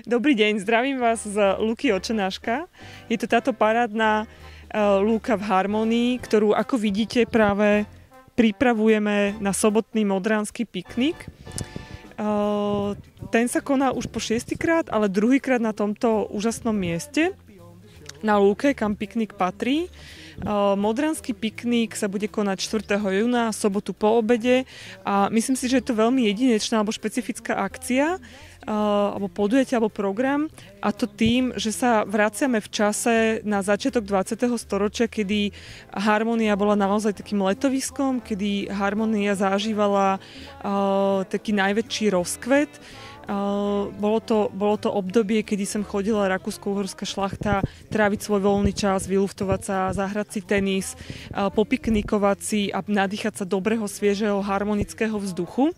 Dobrý deň, zdravím vás z lúky Očenáška. Je to táto parádna lúka v Harmonii, ktorú ako vidíte práve pripravujeme na sobotný modránsky piknik. Ten sa koná už po 6. krát, ale druhýkrát na tomto úžasnom mieste, na lúke, kam piknik patrí. Modránsky piknik sa bude konať 4. júna, sobotu po obede a myslím si, že je to veľmi jedinečná alebo špecifická akcia alebo podujatie alebo program, a to tým, že sa vraciame v čase na začiatok 20. storočia, kedy Harmonia bola naozaj takým letoviskom, kedy Harmonia zažívala taký najväčší rozkvet. Bolo to obdobie, kedy sem chodila rakúsko-uhorská šlachta tráviť svoj voľný čas, vyluftovať sa, zahrať si tenis, popiknikovať si a nadýchať sa dobrého, sviežeho, harmonického vzduchu.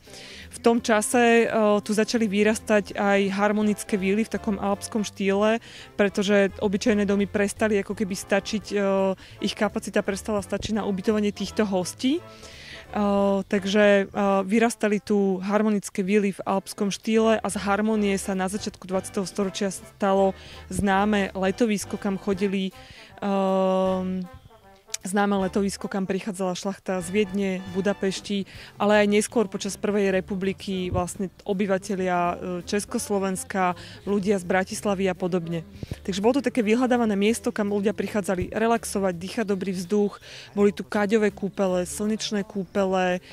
V tom čase tu začali vyrastať aj harmonické víly v takom alpskom štýle, pretože obyčajné domy prestali ako keby stačiť, ich kapacita prestala stačiť na ubytovanie týchto hostí. Takže vyrastali tu harmonické vily v alpskom štýle a z Harmonie sa na začiatku 20. storočia stalo známe letovisko, kam chodili kam prichádzala šlachta z Viedne, Budapešti, ale aj neskôr počas Prvej republiky vlastne obyvatelia Československa, ľudia z Bratislavy a podobne. Takže bolo to také vyhľadávané miesto, kam ľudia prichádzali relaxovať, dýchať dobrý vzduch. Boli tu kaďové kúpele, slnečné kúpele,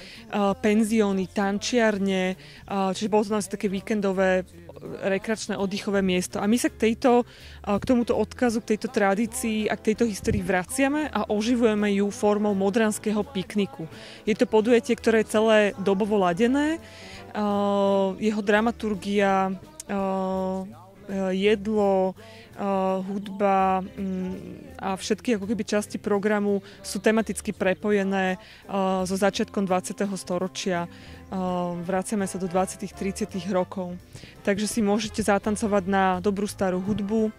penzióny, tančiarne, čiže bolo to naozaj také víkendové rekreačné oddychové miesto. A my sa k tomuto odkazu, k tejto tradícii a k tejto histórii vraciame a oživujeme ju formou modranského pikniku. Je to podujatie, ktoré je celé dobovo ladené. Jeho dramaturgia, jedlo, hudba a všetky ako keby časti programu sú tematicky prepojené so začiatkom 20. storočia. Vraciame sa do 20. 30. rokov. Takže si môžete zatancovať na dobrú starú hudbu,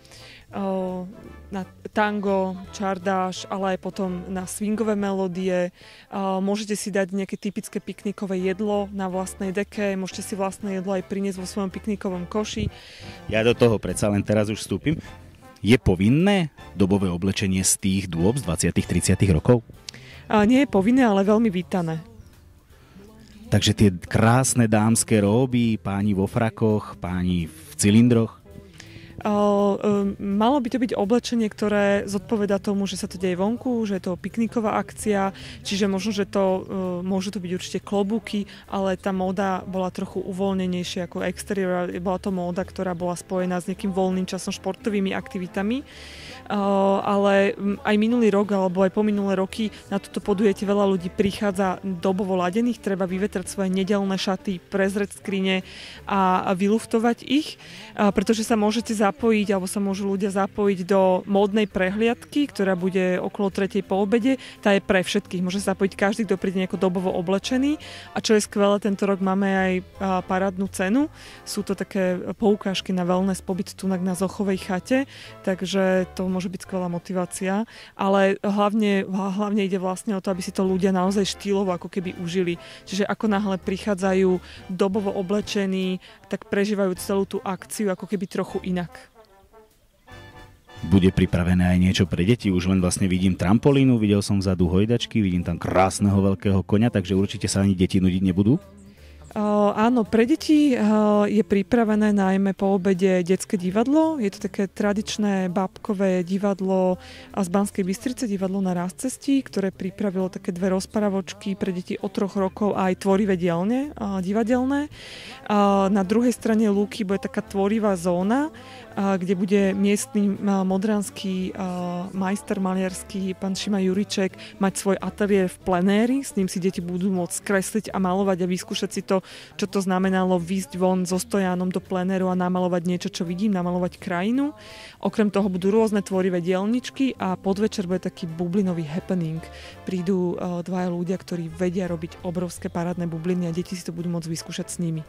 na tango, čardáš, ale aj potom na swingové melódie. Môžete si dať nejaké typické piknikové jedlo na vlastnej deke, môžete si vlastné jedlo aj priniesť vo svojom piknikovom koši. Ja do toho predsa len teraz už vstúpim. Je povinné dobové oblečenie z tých dôb z 20. 30. rokov? Nie je povinné, ale veľmi vítané. Takže tie krásne dámske róby, páni vo frakoch, páni v cylindroch? Malo by to byť oblečenie, ktoré zodpovedá tomu, že sa to deje vonku, že je to pikniková akcia, čiže možno, že môžu to byť určite klobúky, ale tá móda bola trochu uvoľnenejšia ako exterior. Bola to móda, ktorá bola spojená s nejakým voľným časom, športovými aktivitami. Ale aj minulý rok alebo aj po minulé roky na toto podujatie veľa ľudí prichádza dobovo ladených, treba vyvetrať svoje nedeľné šaty, prezrieť skrine a vyluftovať ich, pretože sa môžete zapojiť alebo sa môžu ľudia zapojiť do módnej prehliadky, ktorá bude okolo 3. po obede. Tá je pre všetkých, môže sa zapojiť každý, kto príde nejako dobovo oblečený, a čo je skvelé, tento rok máme aj parádnu cenu. Sú to také poukážky na wellness pobyt tunak na Zochovej chate, takže to môže byť skvelá motivácia, ale hlavne ide vlastne o to, aby si to ľudia naozaj štýlovo ako keby užili. Čiže ako náhle prichádzajú dobovo oblečení, tak prežívajú celú tú akciu ako keby trochu inak. Bude pripravené aj niečo pre deti? Už len vlastne vidím trampolínu, videl som vzadu hojdačky, vidím tam krásneho veľkého koňa, takže určite sa ani deti nudiť nebudú? Áno, pre deti je pripravené najmä po obede detské divadlo. Je to také tradičné bábkové divadlo z Banskej Bystrice, divadlo na Rázcestí, ktoré pripravilo také 2 rozpravočky pre deti od 3 rokov a aj tvorivé dielne divadelné. Na druhej strane lúky bude taká tvorivá zóna, kde bude miestny modranský majster maliarský, pán Šima Juriček, mať svoj ateliér v plenéri. S ním si deti budú môcť kresliť a malovať a vyskúšať si to, čo to znamenalo výjsť von so stojánom do plenéru a namalovať niečo, čo vidím, namalovať krajinu. Okrem toho budú rôzne tvorivé dielničky a podvečer bude taký bublinový happening. Prídu 2 ľudia, ktorí vedia robiť obrovské parádne bubliny a deti si to budú môcť vyskúšať s nimi.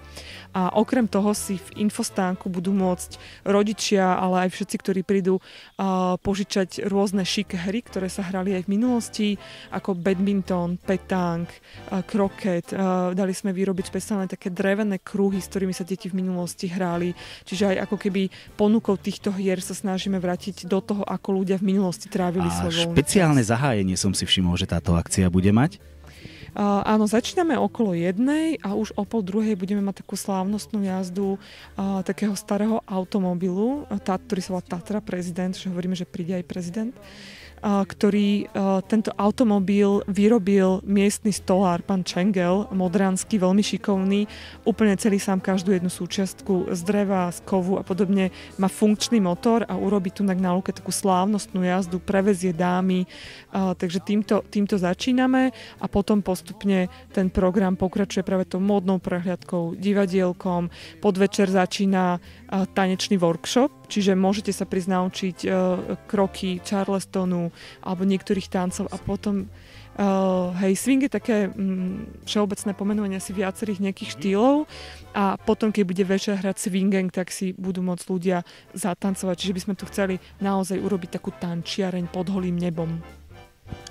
A okrem toho si v infostánku budú môcť rodičia, ale aj všetci, ktorí prídu, požičať rôzne šik hry, ktoré sa hrali aj v minulosti, ako badminton, petang, kroket. Dali sme vyrobiť postavené také drevené kruhy, s ktorými sa deti v minulosti hráli. Čiže aj ako keby ponukou týchto hier sa snažíme vrátiť do toho, ako ľudia v minulosti trávili svoj voľný čas. Špeciálne zahájenie som si všimol, že táto akcia bude mať. Áno, začíname okolo 1:00 a už o 1:30 budeme mať takú slávnostnú jazdu takého starého automobilu, ktorý sa volá Tatra Prezident, že hovoríme, že príde aj prezident, ktorý tento automobil vyrobil miestny stolár, pán Čengel, modranský, veľmi šikovný, úplne celý sám každú jednu súčiastku z dreva, z kovu a podobne, má funkčný motor a urobí tu na lúke takú slávnostnú jazdu, prevezie dámy, takže týmto začíname a potom postupne ten program pokračuje práve tou módnou prehliadkou, divadielkom, podvečer začína tanečný workshop, čiže môžete sa prísť naučiť kroky Charlestonu alebo niektorých tancov a potom swing je také všeobecné pomenovanie si viacerých nejakých štýlov a potom, keď bude večer hrať swinging, tak si budú môcť ľudia zatancovať, čiže by sme tu chceli naozaj urobiť takú tančiareň pod holým nebom.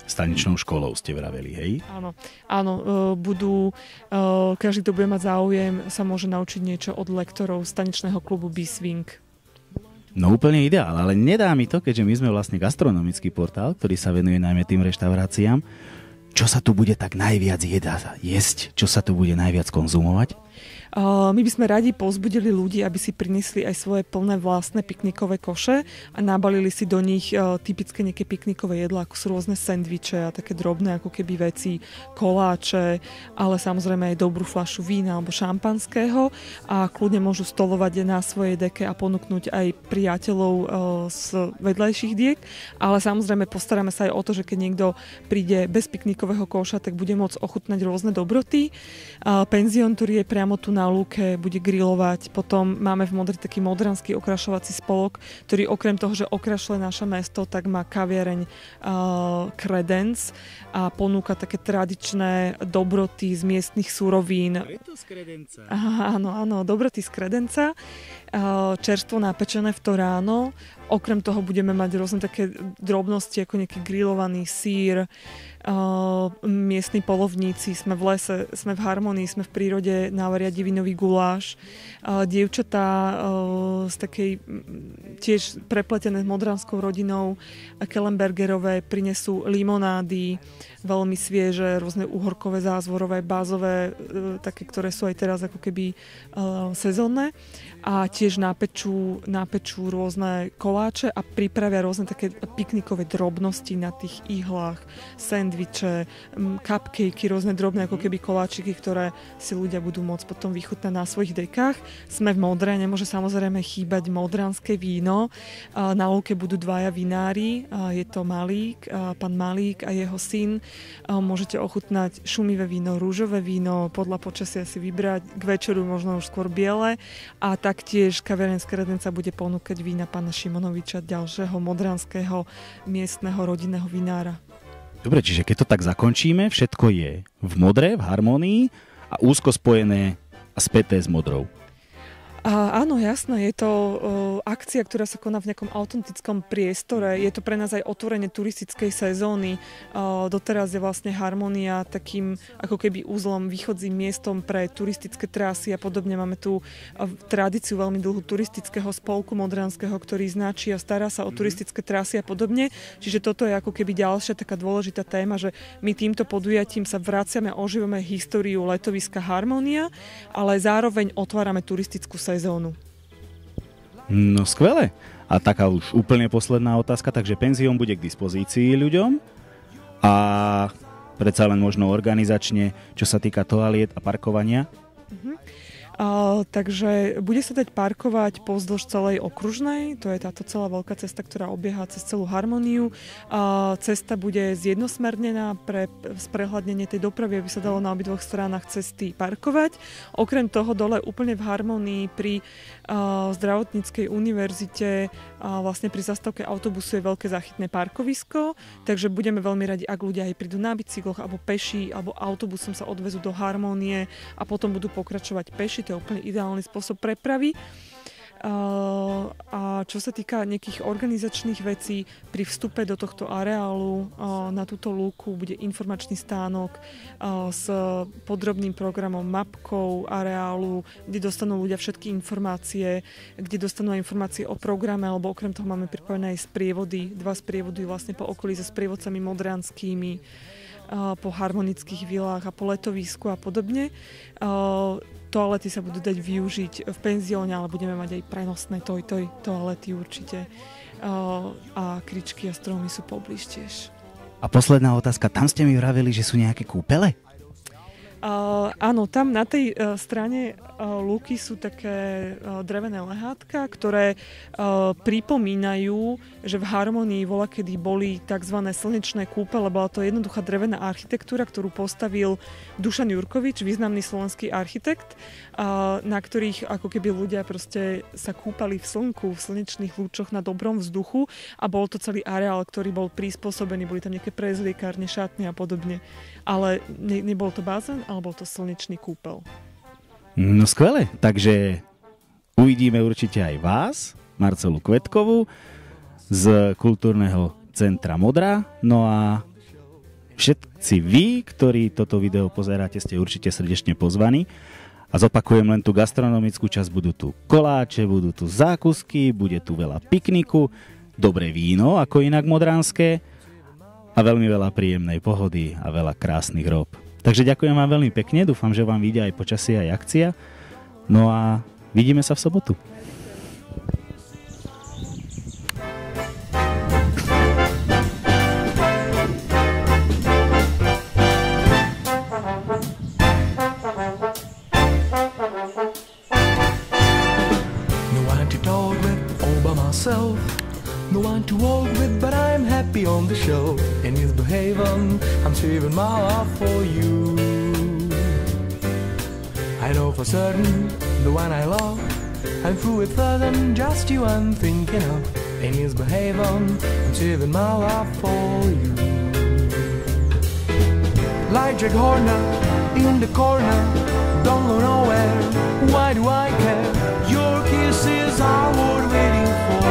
S tanečnou školou ste vraveli, hej? Áno, budú, každý, kto bude mať záujem, sa môže naučiť niečo od lektorov z tanečného klubu B-Swing. No úplne ideál, ale nedá mi to, keďže my sme vlastne gastronomický portál, ktorý sa venuje najmä tým reštauráciám. Čo sa tu bude tak najviac jesť? Čo sa tu bude najviac konzumovať? My by sme radi povzbudili ľudí, aby si priniesli aj svoje plné vlastné piknikové koše a nabalili si do nich typické nejaké piknikové jedlá, ako sú rôzne sendviče a také drobné ako keby veci, koláče, ale samozrejme aj dobrú fľašu vína alebo šampanského a kľudne môžu stolovať na svojej deke a ponúknuť aj priateľov z vedľajších diek, ale samozrejme postaráme sa aj o to, že keď niekto príde bez piknikového koša, tak bude môcť ochutnať rôzne dobroty. Penzión, ktorý je priamo tu na lúke, bude grilovať. Potom máme v Modre taký modranský okrašovací spolok, ktorý okrem toho, že okrašľuje naše mesto, tak má kaviareň Credence a ponúka také tradičné dobroty z miestnych surovín. Preto z Credenca. Áno, dobroty z Credenca. Čerstvo napečené v to ráno. Okrem toho budeme mať rôzne také drobnosti, ako nejaký grillovaný sír, miestni polovníci, sme v lese, sme v harmonii, sme v prírode, navaria divinový guláš. Dievčatá z takej tiež prepletené s modranskou rodinou Kellenbergerové prinesú limonády, veľmi svieže, rôzne uhorkové, zázvorové, bázové, také, ktoré sú aj teraz ako keby sezónne. A tiež napečú rôzne koláče a pripravia rôzne také piknikové drobnosti na tých ihlách, sendviče, cupcakey, rôzne drobné ako keby koláčiky, ktoré si ľudia budú môcť potom vychutnať na svojich dekách. Sme v Modre, nemôže samozrejme chýbať modranské víno. Na lúke budú dvaja vinári, je to Malík, pán Malík a jeho syn. Môžete ochutnať šumivé víno, rúžové víno, podľa počasia si vybrať, k večeru možno už skôr biele a taktiež kaviareň z Credenca bude ponúkať vína pána Šimonoviča, ďalšieho modranského miestneho rodinného vinára. Dobre, čiže keď to tak zakončíme, všetko je v Modre, v harmonii a úzko spojené a späté s Modrou. Áno, jasné, je to akcia, ktorá sa koná v nejakom autentickom priestore. Je to pre nás aj otvorenie turistickej sezóny. Doteraz je vlastne Harmonia takým ako keby úzlom, východzím miestom pre turistické trasy a podobne. Máme tu tradíciu veľmi dlhú turistického spolku modranského, ktorý značí a stará sa o turistické trasy a podobne. Čiže toto je ako keby ďalšia taká dôležitá téma, že my týmto podujatím sa vraciame, oživujeme históriu letoviska Harmonia, ale zároveň otvárame turistickú sezónu. No skvelé. A taká už úplne posledná otázka, takže penzión bude k dispozícii ľuďom a predsa len možno organizačne, čo sa týka toaliet a parkovania. Takže bude sa dať parkovať pozdĺž celej okružnej, to je táto celá veľká cesta, ktorá obieha cez celú Harmoniu. Cesta bude zjednosmernená pre sprehľadnenie tej dopravy, aby sa dalo na obidvoch stranách cesty parkovať. Okrem toho dole úplne v Harmonii pri zdravotníckej univerzite vlastne pri zastávke autobusu je veľké záchytné parkovisko, takže budeme veľmi radi, ak ľudia aj prídu na bicykloch alebo peši, alebo autobusom sa odvezú do Harmonie a potom budú pokračovať peši. To je úplne ideálny spôsob prepravy. A čo sa týka nejakých organizačných vecí, pri vstupe do tohto areálu na túto lúku bude informačný stánok s podrobným programom, mapkou areálu, kde dostanú ľudia všetky informácie, kde dostanú aj informácie o programe, alebo okrem toho máme pripravené aj sprievody, 2 sprievody vlastne po okolí so sprievodcami modranskými, po harmonických vilách a po letovisku a podobne. Toalety sa budú dať využiť v penzióne, ale budeme mať aj prenosné toalety určite. A kričky a stromy sú poblíž tiež. A posledná otázka, tam ste mi vraveli, že sú nejaké kúpele? Áno, tam na tej strane lúky sú také drevené lehátka, ktoré pripomínajú, že v Harmonii volakedy boli tzv. Slnečné kúpele. Bola to jednoduchá drevená architektúra, ktorú postavil Dušan Jurkovič, významný slovenský architekt, na ktorých ako keby ľudia proste sa kúpali v slnku, v slnečných lúčoch na dobrom vzduchu a bol to celý areál, ktorý bol prispôsobený, boli tam nejaké prezliekárne, šatne a podobne. Ale nebol to bazén, ale bol to slnečný kúpel. No skvelé, takže uvidíme určite aj vás, Marcelu Kvetkovú z Kultúrneho centra Modra. No a všetci vy, ktorí toto video pozeráte, ste určite srdečne pozvaní. A zopakujem len tú gastronomickú časť, budú tu koláče, budú tu zákusky, bude tu veľa pikniku, dobré víno, ako inak modranské, a veľmi veľa príjemnej pohody a veľa krásnych rôb. Takže ďakujem vám veľmi pekne, dúfam, že vám vyjde aj počasie, aj akcia. No a vidíme sa v sobotu. No one to talk with all by myself. No one to walk with, but I'm happy on the show. In his behavior, I'm saving my love for you. I know for certain the one I love. I'm through with her than just you I'm thinking of. In his behavior, I'm saving my love for you. Like Jack Horner in the corner, don't go nowhere. Why do I care? Your kisses are worth waiting for.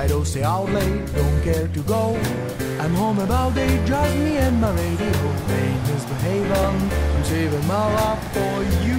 I don't stay out late, don't care to go. I'm home about 8, just me and my radio. Playing Misbehavin', I'm saving my love for you.